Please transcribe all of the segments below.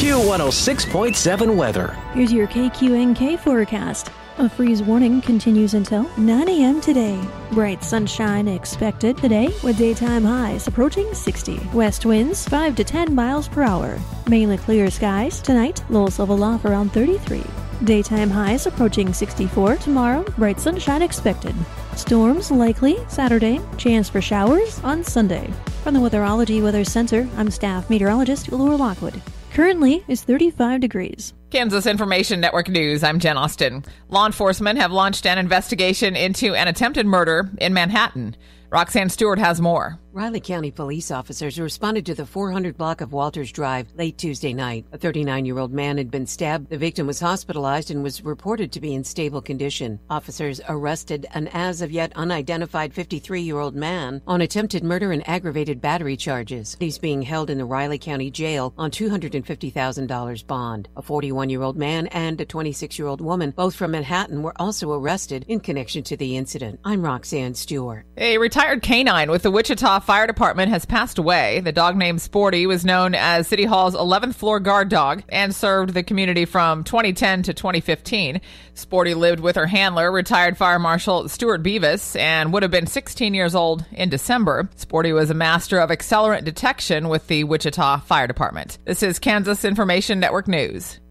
Q106.7 weather. Here's your KQNK forecast. A freeze warning continues until 9 a.m. today. Bright sunshine expected today with daytime highs approaching 60. West winds 5 to 10 miles per hour. Mainly clear skies tonight. Lows level off around 33. Daytime highs approaching 64 tomorrow. Bright sunshine expected. Storms likely Saturday. Chance for showers on Sunday. From the Weatherology Weather Center, I'm staff meteorologist Laura Lockwood. Currently, it's 35 degrees. Kansas Information Network News, I'm Jen Austin. Law enforcement have launched an investigation into an attempted murder in Manhattan. Roxanne Stewart has more. Riley County police officers responded to the 400 block of Walters Drive late Tuesday night. A 39-year-old man had been stabbed. The victim was hospitalized and was reported to be in stable condition. Officers arrested an as-of-yet unidentified 53-year-old man on attempted murder and aggravated battery charges. He's being held in the Riley County Jail on $250,000 bond. A 41-year-old man and a 26-year-old woman, both from Manhattan, were also arrested in connection to the incident. I'm Roxanne Stewart. A retired canine with the Wichita Fire Department has passed away. The dog named Sporty was known as City Hall's 11th floor guard dog and served the community from 2010 to 2015. Sporty lived with her handler, retired Fire Marshal Stuart Beavis, and would have been 16 years old in December. Sporty was a master of accelerant detection with the Wichita Fire Department. This is Kansas Information Network News.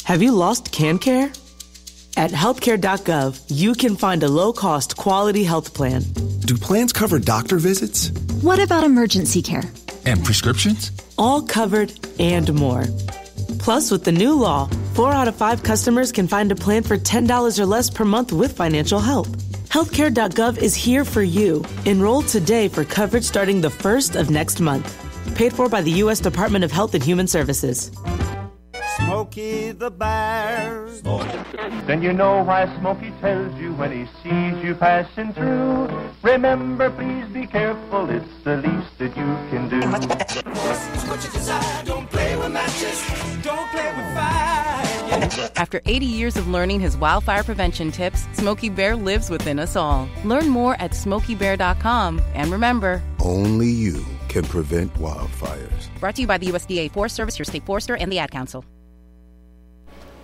Have you lost CanCare? At healthcare.gov, you can find a low-cost, quality health plan. Do plans cover doctor visits? What about emergency care? And prescriptions? All covered and more. Plus, with the new law, 4 out of 5 customers can find a plan for $10 or less per month with financial help. Healthcare.gov is here for you. Enroll today for coverage starting the 1st of next month. Paid for by the U.S. Department of Health and Human Services. Smokey the Bear. Then you know why Smokey tells you when he sees you passing through. Remember, please be careful, it's the least that you can do. What you desire, don't play with matches, don't play with fire. After 80 years of learning his wildfire prevention tips, Smokey Bear lives within us all. Learn more at SmokeyBear.com. And remember, only you can prevent wildfires. Brought to you by the USDA Forest Service, your state forester, and the Ad Council.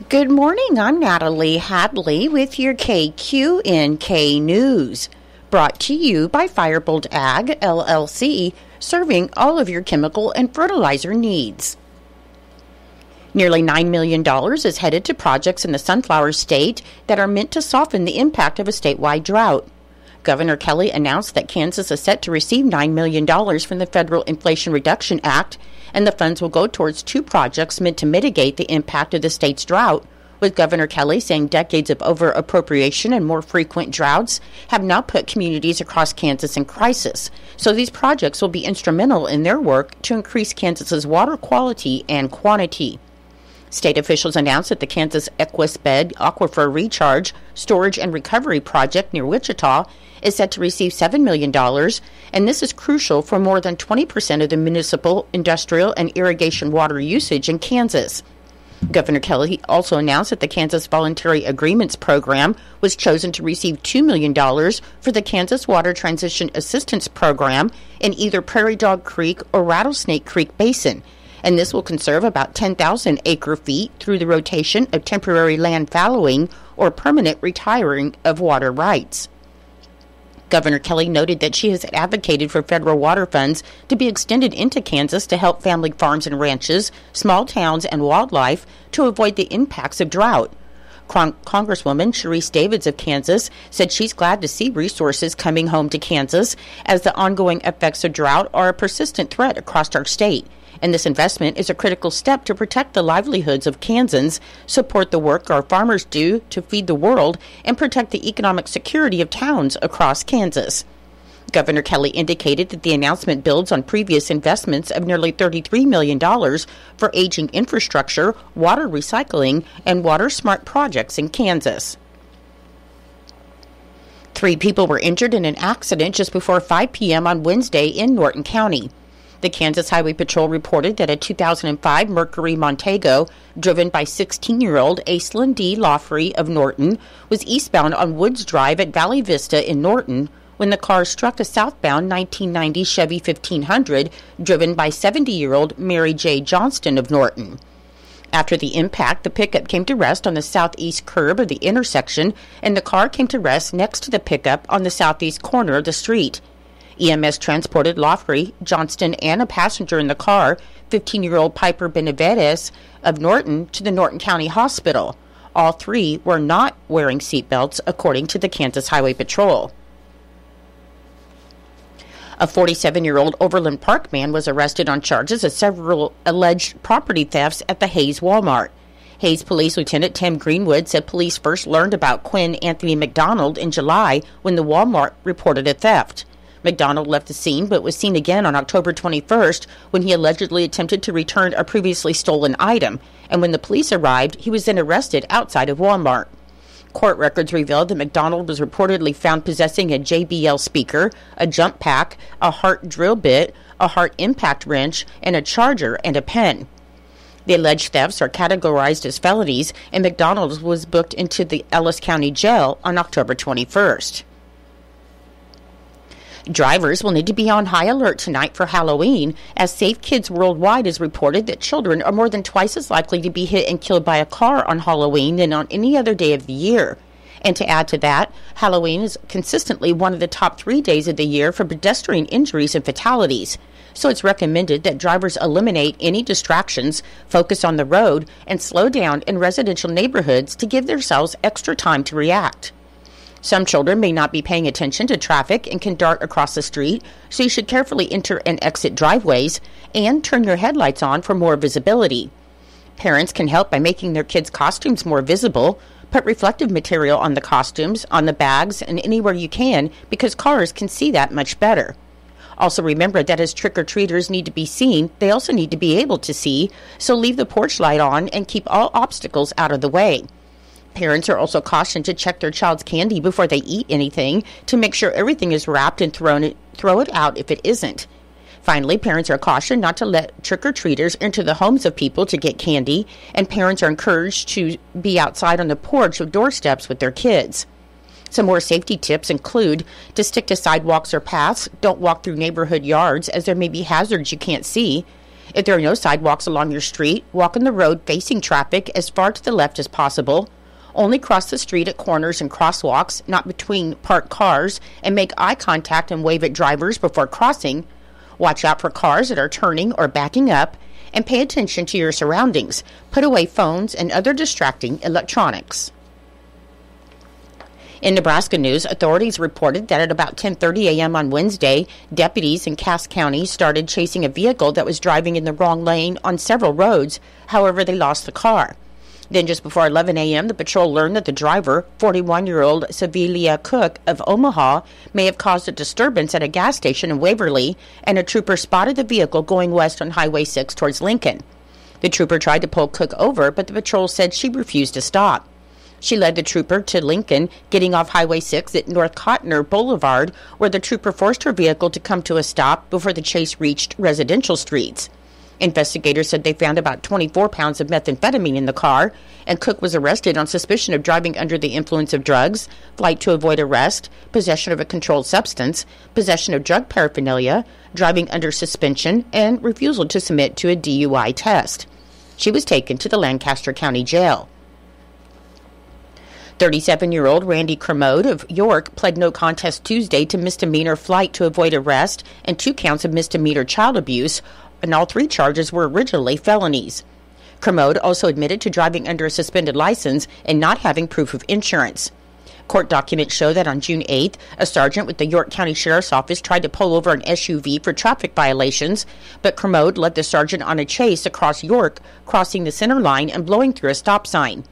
Good morning, I'm Natalie Hadley with your KQNK News. Brought to you by Firebolt Ag, LLC, serving all of your chemical and fertilizer needs. Nearly $9 million is headed to projects in the Sunflower State that are meant to soften the impact of a statewide drought. Governor Kelly announced that Kansas is set to receive $9 million from the Federal Inflation Reduction Act, and the funds will go towards 2 projects meant to mitigate the impact of the state's drought, with Governor Kelly saying decades of over-appropriation and more frequent droughts have now put communities across Kansas in crisis. So these projects will be instrumental in their work to increase Kansas's water quality and quantity. State officials announced that the Kansas Equisbed Aquifer Recharge, Storage, and Recovery Project near Wichita is set to receive $7 million, and this is crucial for more than 20% of the municipal, industrial, and irrigation water usage in Kansas. Governor Kelly also announced that the Kansas Voluntary Agreements Program was chosen to receive $2 million for the Kansas Water Transition Assistance Program in either Prairie Dog Creek or Rattlesnake Creek Basin, and this will conserve about 10,000 acre-feet through the rotation of temporary land fallowing or permanent retiring of water rights. Governor Kelly noted that she has advocated for federal water funds to be extended into Kansas to help family farms and ranches, small towns, and wildlife to avoid the impacts of drought. Congresswoman Sharice Davids of Kansas said she's glad to see resources coming home to Kansas as the ongoing effects of drought are a persistent threat across our state. And this investment is a critical step to protect the livelihoods of Kansans, support the work our farmers do to feed the world, and protect the economic security of towns across Kansas. Governor Kelly indicated that the announcement builds on previous investments of nearly $33 million for aging infrastructure, water recycling, and water-smart projects in Kansas. 3 people were injured in an accident just before 5 p.m. on Wednesday in Norton County. The Kansas Highway Patrol reported that a 2005 Mercury Montego, driven by 16-year-old Aislinn D. Lawfrey of Norton, was eastbound on Woods Drive at Valley Vista in Norton when the car struck a southbound 1990 Chevy 1500 driven by 70-year-old Mary J. Johnston of Norton. After the impact, the pickup came to rest on the southeast curb of the intersection, and the car came to rest next to the pickup on the southeast corner of the street. EMS transported Lofrey, Johnston, and a passenger in the car, 15-year-old Piper Benavides of Norton, to the Norton County Hospital. All three were not wearing seatbelts, according to the Kansas Highway Patrol. A 47-year-old Overland Park man was arrested on charges of several alleged property thefts at the Hayes Walmart. Hayes Police Lieutenant Tim Greenwood said police first learned about Quinn Anthony McDonald in July when the Walmart reported a theft. McDonald left the scene but was seen again on October 21st when he allegedly attempted to return a previously stolen item, and when the police arrived, he was then arrested outside of Walmart. Court records revealed that McDonald was reportedly found possessing a JBL speaker, a jump pack, a Hart drill bit, a Hart impact wrench, and a charger and a pen. The alleged thefts are categorized as felonies, and McDonald was booked into the Ellis County Jail on October 21st. Drivers will need to be on high alert tonight for Halloween, as Safe Kids Worldwide has reported that children are more than twice as likely to be hit and killed by a car on Halloween than on any other day of the year. And to add to that, Halloween is consistently one of the top 3 days of the year for pedestrian injuries and fatalities. So it's recommended that drivers eliminate any distractions, focus on the road, and slow down in residential neighborhoods to give themselves extra time to react. Some children may not be paying attention to traffic and can dart across the street, so you should carefully enter and exit driveways and turn your headlights on for more visibility. Parents can help by making their kids' costumes more visible. Put reflective material on the costumes, on the bags, and anywhere you can, because cars can see that much better. Also remember that as trick-or-treaters need to be seen, they also need to be able to see, so leave the porch light on and keep all obstacles out of the way. Parents are also cautioned to check their child's candy before they eat anything to make sure everything is wrapped and throw it out if it isn't. Finally, parents are cautioned not to let trick-or-treaters into the homes of people to get candy, and parents are encouraged to be outside on the porch or doorsteps with their kids. Some more safety tips include to stick to sidewalks or paths, don't walk through neighborhood yards as there may be hazards you can't see. If there are no sidewalks along your street, walk on the road facing traffic as far to the left as possible. Only cross the street at corners and crosswalks, not between parked cars, and make eye contact and wave at drivers before crossing. Watch out for cars that are turning or backing up, and pay attention to your surroundings. Put away phones and other distracting electronics. In Nebraska news, authorities reported that at about 10:30 a.m. on Wednesday, deputies in Cass County started chasing a vehicle that was driving in the wrong lane on several roads. However, they lost the car. Then just before 11 a.m., the patrol learned that the driver, 41-year-old Sevilla Cook of Omaha, may have caused a disturbance at a gas station in Waverly, and a trooper spotted the vehicle going west on Highway 6 towards Lincoln. The trooper tried to pull Cook over, but the patrol said she refused to stop. She led the trooper to Lincoln, getting off Highway 6 at North Cottoner Boulevard, where the trooper forced her vehicle to come to a stop before the chase reached residential streets. Investigators said they found about 24 pounds of methamphetamine in the car, and Cook was arrested on suspicion of driving under the influence of drugs, flight to avoid arrest, possession of a controlled substance, possession of drug paraphernalia, driving under suspension, and refusal to submit to a DUI test. She was taken to the Lancaster County Jail. 37-year-old Randy Kermode of York pled no contest Tuesday to misdemeanor flight to avoid arrest and 2 counts of misdemeanor child abuse, and all 3 charges were originally felonies. Kermode also admitted to driving under a suspended license and not having proof of insurance. Court documents show that on June 8th, a sergeant with the York County Sheriff's Office tried to pull over an SUV for traffic violations, but Kermode led the sergeant on a chase across York, crossing the center line and blowing through a stop sign.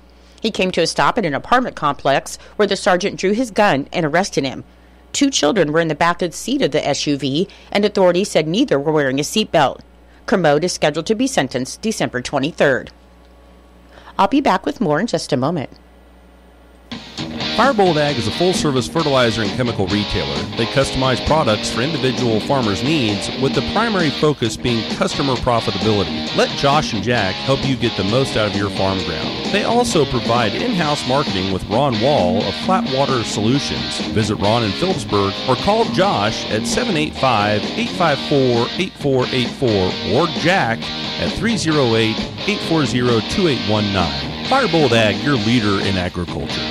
He came to a stop at an apartment complex where the sergeant drew his gun and arrested him. 2 children were in the back of the seat of the SUV, and authorities said neither were wearing a seatbelt. Kermode is scheduled to be sentenced December 23rd. I'll be back with more in just a moment. Firebolt Ag is a full-service fertilizer and chemical retailer. They customize products for individual farmers' needs, with the primary focus being customer profitability. Let Josh and Jack help you get the most out of your farm ground. They also provide in-house marketing with Ron Wall of Flatwater Solutions. Visit Ron in Phillipsburg or call Josh at 785-854-8484 or Jack at 308-840-2819. Firebolt Ag, your leader in agriculture.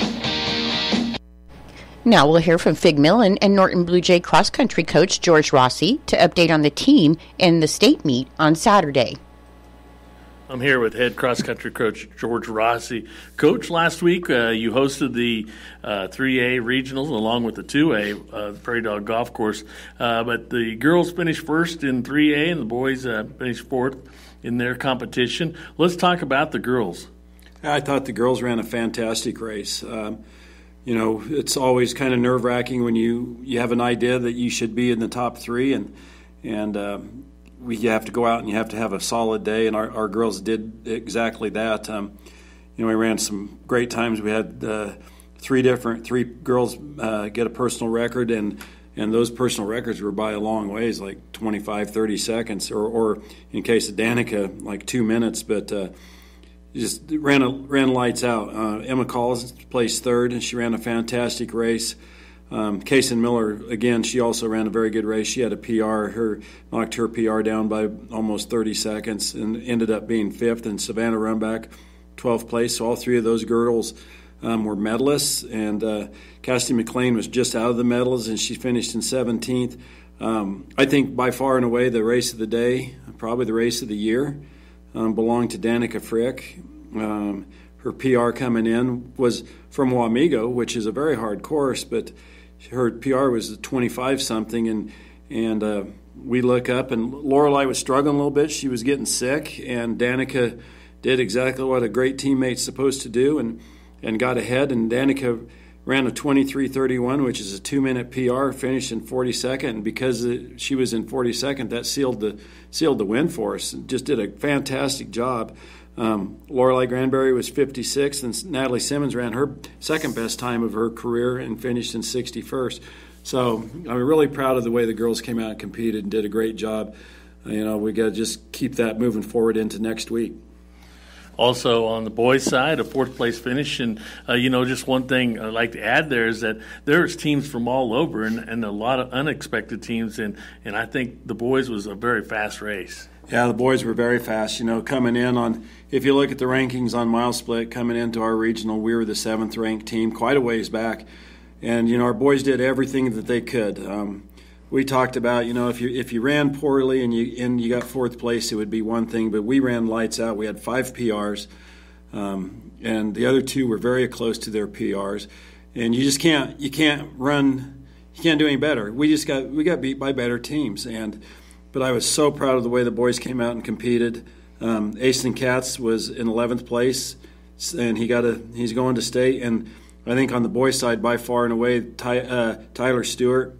Now we'll hear from Fig Millen and Norton Blue Jay cross-country coach George Rossi to update on the team in the state meet on Saturday. I'm here with head cross-country coach George Rossi. Coach, last week you hosted the 3A regionals along with the 2A Prairie Dog Golf Course, but the girls finished first in 3A and the boys finished fourth in their competition. Let's talk about the girls. I thought the girls ran a fantastic race. It's always kind of nerve-wracking when you have an idea that you should be in the top three, and you have to go out and you have to have a solid day, and our girls did exactly that. We ran some great times. We had three girls get a personal record, and those personal records were by a long ways, like 25, 30 seconds, or in case of Danica, like 2 minutes, but just ran lights out. Emma Collins placed third, and she ran a fantastic race. Kaysen Miller, again, she also ran a very good race. She had a PR, knocked her PR down by almost 30 seconds and ended up being fifth. And Savannah Runback, 12th place. So all three of those girls were medalists. And Cassidy McLean was just out of the medals, and she finished in 17th. I think by far and away the race of the day, probably the race of the year, belonged to Danica Frick. Her PR coming in was from Wamego, which is a very hard course, but her PR was 25-something, and we look up, and Lorelei was struggling a little bit. She was getting sick, and Danica did exactly what a great teammate's supposed to do and got ahead, and Danica ran a 23:31, which is a 2-minute PR, finished in 42nd, and because she was in 42nd, that sealed the win for us. Just did a fantastic job. Lorelei Granberry was 56th, and Natalie Simmons ran her second best time of her career and finished in 61st. So I'm really proud of the way the girls came out and competed and did a great job. We got to just keep that moving forward into next week. Also on the boys' side, a fourth-place finish. And, just one thing I'd like to add there is that there's teams from all over and a lot of unexpected teams. And I think the boys was a very fast race. Yeah, the boys were very fast. Coming in on, if you look at the rankings on mile split, coming into our regional, we were the 7th-ranked team, quite a ways back. And, our boys did everything that they could. We talked about, if you ran poorly and you got 4th place, it would be one thing, but we ran lights out. We had 5 PRs, and the other 2 were very close to their PRs. And you just can't do any better. We got beat by better teams, but I was so proud of the way the boys came out and competed. Aston Katz was in 11th place, and he's going to state. And I think on the boys' side, by far and away, Tyler Stewart.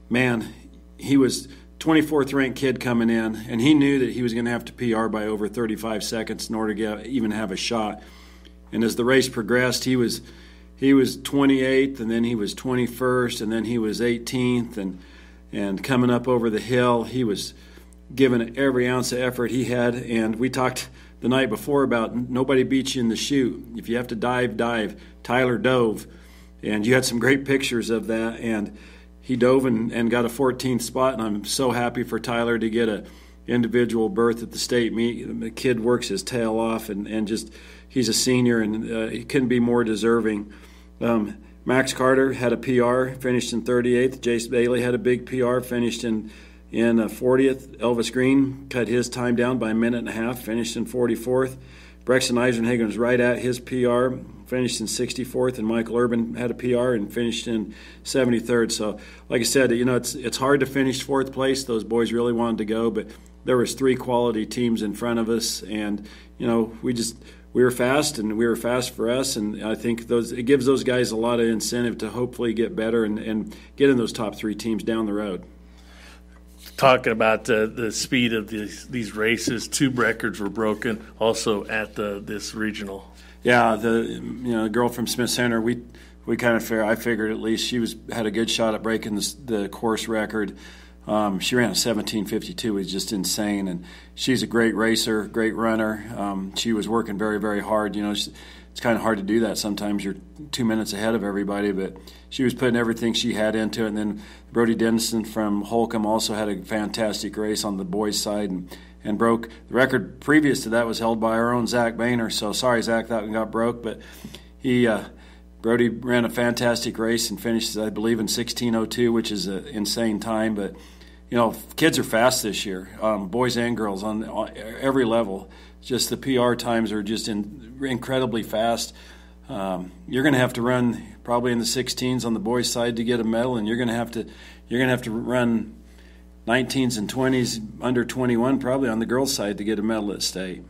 Man, he was 24th ranked kid coming in, and he knew that he was going to have to PR by over 35 seconds in order to even have a shot. And as the race progressed, he was 28th, and then he was 21st, and then he was 18th, and coming up over the hill, he was giving every ounce of effort he had. And we talked the night before about nobody beats you in the chute. If you have to dive, dive. Tyler dove, and you had some great pictures of that, and he dove and got a 14th spot, and I'm so happy for Tyler to get an individual berth at the state meet. The kid works his tail off, and just he's a senior, and he couldn't be more deserving. Max Carter had a PR, finished in 38th. Jace Bailey had a big PR, finished in 40th. Elvis Green cut his time down by a minute and a half, finished in 44th. Brexton Eisenhagen was right at his PR, finished in 64th, and Michael Urban had a PR and finished in 73rd. So, like I said, it's hard to finish 4th place. Those boys really wanted to go, but there was 3 quality teams in front of us, and we were fast, and we were fast for us, and I think it gives those guys a lot of incentive to hopefully get better and get in those top 3 teams down the road. Talking about the speed of these races, 2 records were broken also at this regional. Yeah, the girl from Smith Center, we I figured at least she had a good shot at breaking the course record. She ran a 17:52, which is just insane, and she's a great racer, great runner. She was working very, very hard. It's kind of hard to do that sometimes. You're 2 minutes ahead of everybody, but she was putting everything she had into it. And then Brody Dennison from Holcomb also had a fantastic race on the boys' side and broke the record. Previous to that was held by our own Zach Boehner. So sorry, Zach, that one got broke, but Brody ran a fantastic race and finished, I believe, in 16:02, which is an insane time. But kids are fast this year, boys and girls on every level. Just the PR times are just incredibly fast. You're going to have to run probably in the 16s on the boys' side to get a medal, and you're going to have to run 19s and 20s under 21 probably on the girls' side to get a medal at state.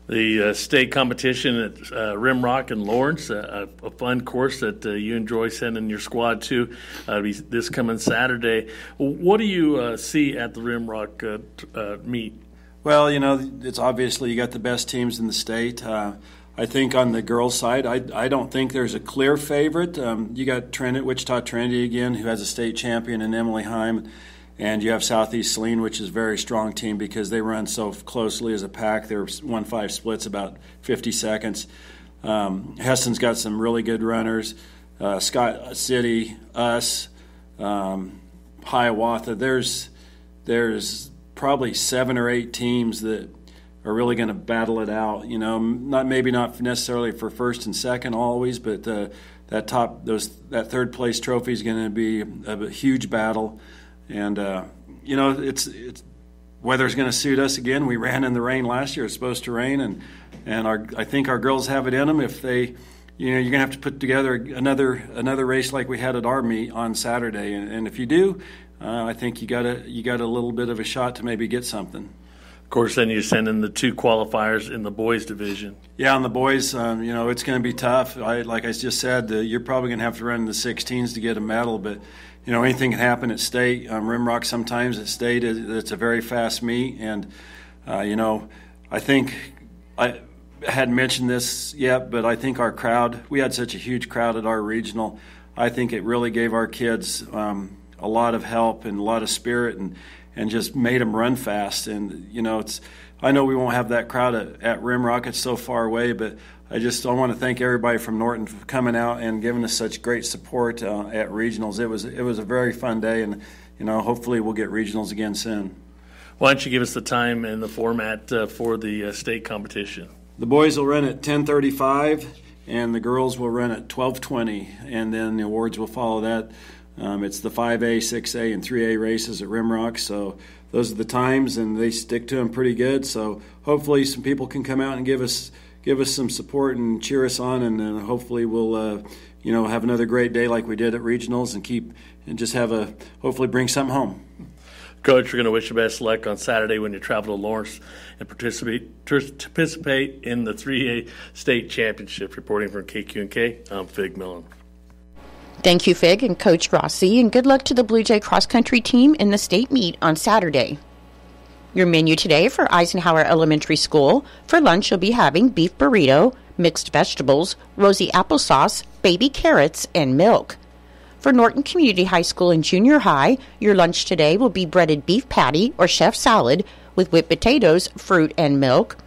The state competition at Rimrock and Lawrence, a fun course that you enjoy sending your squad to. It'll be this coming Saturday. What do you see at the Rimrock meet? Well, it's obviously you got the best teams in the state. I think on the girls' side, I don't think there's a clear favorite. You got Wichita Trinity again, who has a state champion in Emily Heim. And you have Southeast Saline, which is a very strong team because they run so closely as a pack. They're 1-5 splits about 50 seconds. Heston's got some really good runners. Scott City, us, Hiawatha. There's probably 7 or 8 teams that are really going to battle it out. Not necessarily for first and second always, but that third place trophy is going to be a huge battle. And, it's weather's going to suit us again. We ran in the rain last year. It's supposed to rain, and I think our girls have it in them. If they, you're going to have to put together another race like we had at our meet on Saturday. And if you do, I think you got a little bit of a shot to maybe get something. Of course, then you send in the 2 qualifiers in the boys division. Yeah, on the boys, it's going to be tough. Like I just said, you're probably going to have to run in the 16s to get a medal, but anything can happen at state. Rimrock sometimes at state, it's a very fast meet. And, I think I hadn't mentioned this yet, but I think our crowd, we had such a huge crowd at our regional. I think it really gave our kids a lot of help and a lot of spirit and just made them run fast. And, I know we won't have that crowd at Rimrock. It's so far away, but I want to thank everybody from Norton for coming out and giving us such great support at regionals. It was a very fun day, and hopefully we'll get regionals again soon. Why don't you give us the time and the format for the state competition? The boys will run at 10:35, and the girls will run at 12:20, and then the awards will follow that. It's the 5A, 6A, and 3A races at Rimrock, so those are the times, and they stick to them pretty good. So hopefully some people can come out and give us some support and cheer us on, and then hopefully we'll have another great day like we did at regionals and just hopefully bring something home. Coach, we're going to wish you best luck on Saturday when you travel to Lawrence and participate in the 3A state championship. Reporting from KQNK, I'm Fig Millen. Thank you, Fig and Coach Rossi, and good luck to the Blue Jay cross country team in the state meet on Saturday. Your menu today for Eisenhower Elementary School. For lunch, you'll be having beef burrito, mixed vegetables, rosy applesauce, baby carrots, and milk. For Norton Community High School and Junior High, your lunch today will be breaded beef patty or chef salad with whipped potatoes, fruit, and milk.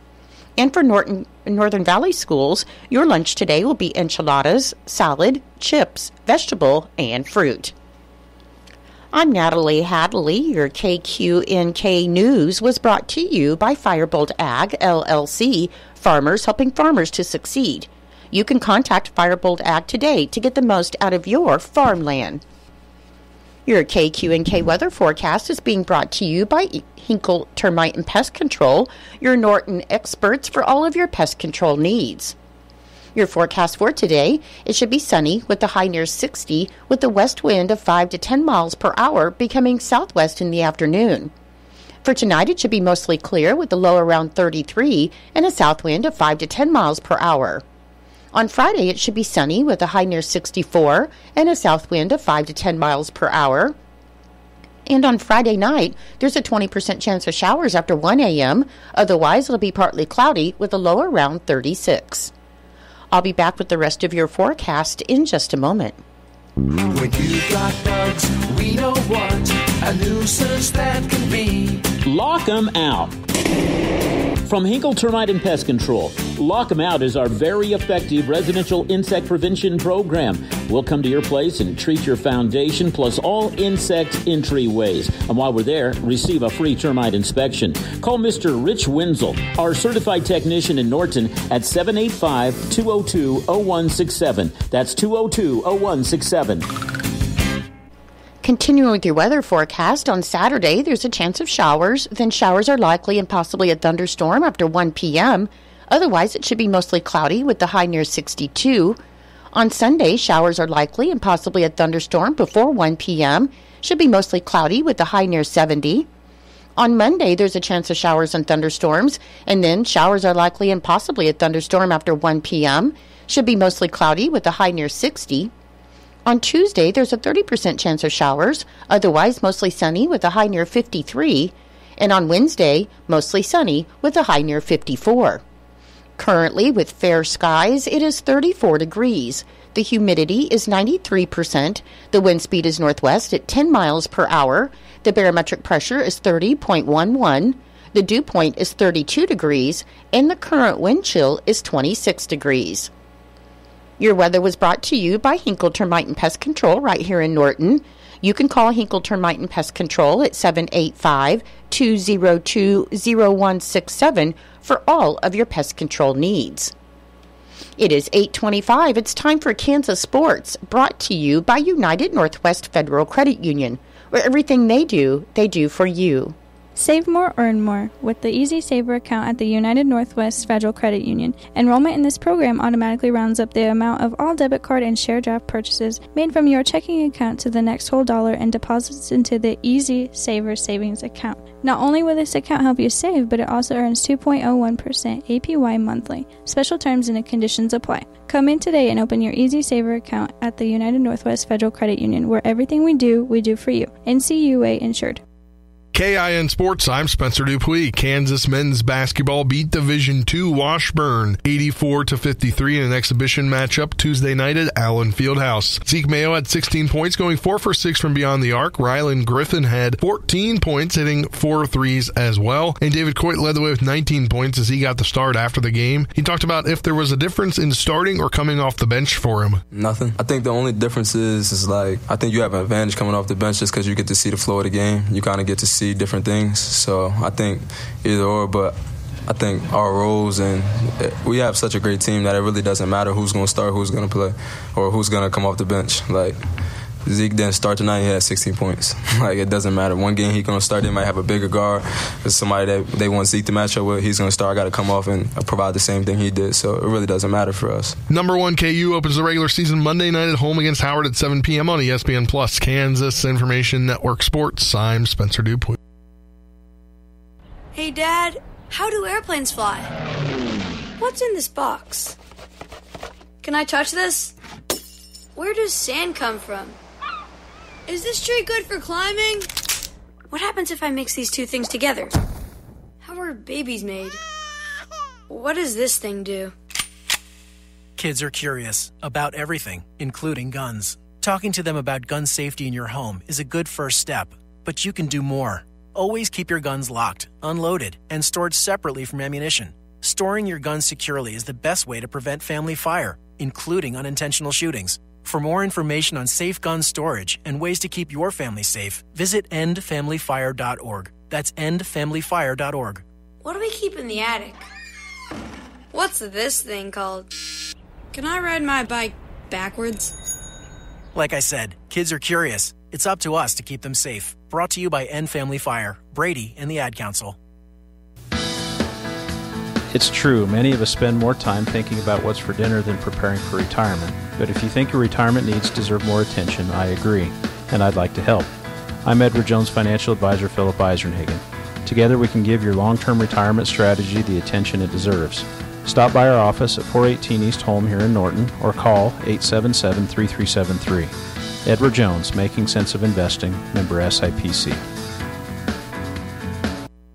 And for Northern Valley Schools, your lunch today will be enchiladas, salad, chips, vegetable, and fruit. I'm Natalie Hadley. Your KQNK News was brought to you by Firebolt Ag, LLC, farmers helping farmers to succeed. You can contact Firebolt Ag today to get the most out of your farmland. Your KQNK weather forecast is being brought to you by Hinkle Termite and Pest Control, your Norton experts for all of your pest control needs. Your forecast for today, it should be sunny with the high near 60 with the west wind of 5 to 10 miles per hour becoming southwest in the afternoon. For tonight, it should be mostly clear with the low around 33 and a south wind of 5 to 10 miles per hour. On Friday, it should be sunny with a high near 64 and a south wind of 5 to 10 miles per hour. And on Friday night, there's a 20% chance of showers after 1 a.m. Otherwise, it'll be partly cloudy with a low around 36. I'll be back with the rest of your forecast in just a moment. When you've got bugs, we know what a nuisance that can be. Lock 'em out. From Hinkle Termite and Pest Control, Lock 'em Out is our very effective residential insect prevention program. We'll come to your place and treat your foundation plus all insect entryways. And while we're there, receive a free termite inspection. Call Mr. Rich Wenzel, our certified technician in Norton, at 785-202-0167. That's 202-0167. Continuing with your weather forecast, on Saturday, there's a chance of showers. Then showers are likely and possibly a thunderstorm after 1 p.m. Otherwise, it should be mostly cloudy with the high near 62. On Sunday, showers are likely and possibly a thunderstorm before 1 p.m. Should be mostly cloudy with the high near 70. On Monday, there's a chance of showers and thunderstorms. And then showers are likely and possibly a thunderstorm after 1 p.m. Should be mostly cloudy with the high near 60. On Tuesday, there's a 30% chance of showers, otherwise mostly sunny with a high near 53. And on Wednesday, mostly sunny with a high near 54. Currently, with fair skies, it is 34 degrees. The humidity is 93%. The wind speed is northwest at 10 miles per hour. The barometric pressure is 30.11. The dew point is 32 degrees. And the current wind chill is 26 degrees. Your weather was brought to you by Hinkle Termite and Pest Control right here in Norton. You can call Hinkle Termite and Pest Control at 785-202-0167 for all of your pest control needs. It is 8:25. It's time for Kansas Sports, brought to you by United Northwest Federal Credit Union, where everything they do for you. Save more, earn more with the Easy Saver account at the United Northwest Federal Credit Union. Enrollment in this program automatically rounds up the amount of all debit card and share draft purchases made from your checking account to the next whole dollar and deposits into the Easy Saver savings account. Not only will this account help you save, but it also earns 2.01% APY monthly. Special terms and conditions apply. Come in today and open your Easy Saver account at the United Northwest Federal Credit Union, where everything we do for you. NCUA insured. KIN Sports, I'm Spencer Dupuis. Kansas men's basketball beat Division II Washburn 84-53 in an exhibition matchup Tuesday night at Allen Fieldhouse. Zeke Mayo had 16 points, going 4 for 6 from beyond the arc. Rylan Griffin had 14 points, hitting 4 threes as well. And David Coit led the way with 19 points as he got the start after the game. He talked about if there was a difference in starting or coming off the bench for him. Nothing. I think the only difference is I think you have an advantage coming off the bench just because you get to see the flow of the game. You kind of get to see different things, so I think either or, but I think our roles, and we have such a great team that it really doesn't matter who's going to start, who's going to play, or who's going to come off the bench. Zeke didn't start tonight, he had 16 points. It doesn't matter. One game he's going to start, they might have a bigger guard. There's somebody that they want Zeke to match up with, he's going to start. I got to come off and provide the same thing he did, so it really doesn't matter for us. Number 1 KU opens the regular season Monday night at home against Howard at 7 p.m. on ESPN Plus, Kansas Information Network Sports. I'm Spencer Dupuis. Hey, Dad, how do airplanes fly? What's in this box? Can I touch this? Where does sand come from? Is this tree good for climbing? What happens if I mix these two things together? How are babies made? What does this thing do? Kids are curious about everything, including guns. Talking to them about gun safety in your home is a good first step, but you can do more. Always keep your guns locked, unloaded, and stored separately from ammunition. Storing your guns securely is the best way to prevent family fire, including unintentional shootings. For more information on safe gun storage and ways to keep your family safe, visit endfamilyfire.org. That's endfamilyfire.org. What do we keep in the attic? What's this thing called? Can I ride my bike backwards? Like I said, kids are curious. It's up to us to keep them safe. Brought to you by End Family Fire, Brady, and the Ad Council. It's true, many of us spend more time thinking about what's for dinner than preparing for retirement. But if you think your retirement needs deserve more attention, I agree, and I'd like to help. I'm Edward Jones Financial Advisor Philip Eisenhagen. Together we can give your long-term retirement strategy the attention it deserves. Stop by our office at 418 East Holm here in Norton or call 877-3373. Edward Jones, Making Sense of Investing, member SIPC.